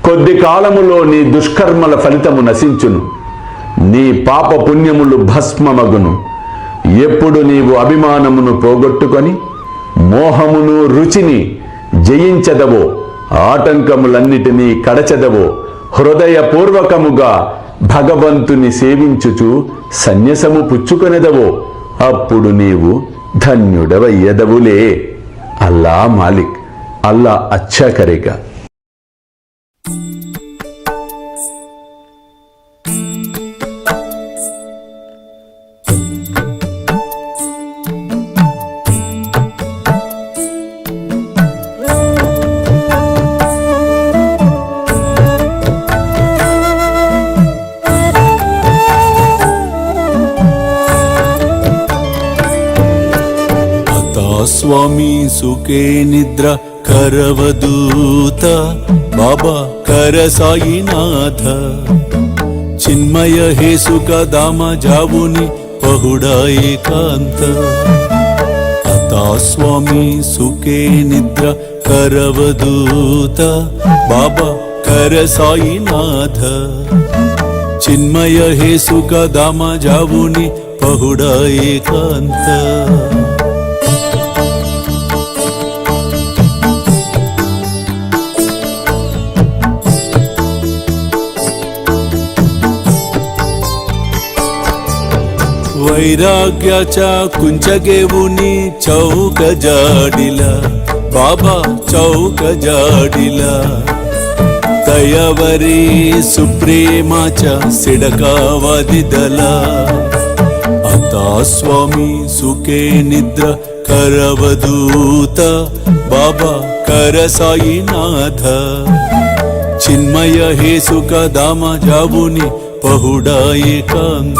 కొద్ది కాలములో నీ దుష్కర్మల ఫలితము నశించును, నీ పాప పుణ్యములు భస్మమగును. ఎప్పుడు నీవు అభిమానమును పోగొట్టుకొని మోహమును రుచిని జయించదవో, ఆటంకములన్నిటినీ కడచెదవో, హృదయపూర్వకముగా భగవంతుని సేవించుచు సన్యసము పుచ్చుకొనెదవో, అప్పుడు నీవు ధన్యుడవయ్యదవులే. అల్లా మాలిక్, అల్లా అచ్చా కరేగా. స్వామి సుఖే నిద్ర కరవదూత బాబా కర సాయినాథ చిన్మయ హే సుఖ దామ జావుని పహుడా ఏకాంత అతా స్వామి సుఖే నిద్ర కరవదూత బాబా కర సాయినాథ చిన్మయ హే సుఖ దామ జావుని పహుడా ఏకాంత वैराग्याच्या कुंचगेवुनी चौक जाडिला बाबा चौक जाडिला दयावरी सुप्रेमाच्या सिडकावा दिदला आता स्वामी सुखे निद्र करवदूत बाबा कर साईनाथ चिन्मय हे सुख दामा जावुनी पहुडा एकांत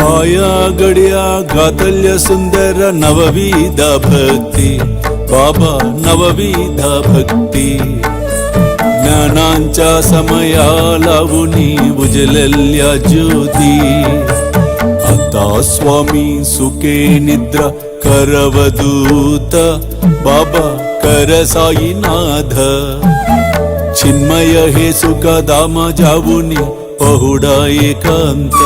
आया गड्या गातल्य सुंदर नवविध भक्ती बाबा नवविध भक्ती ज्ञानांच्या समया लावुनी उजलल्या ज्योती आता स्वामी सुखे निद्रा करवदूत बाबा कर साईनाथ चिन्मय हे सुख दाम जावुनी पहुडा एकांत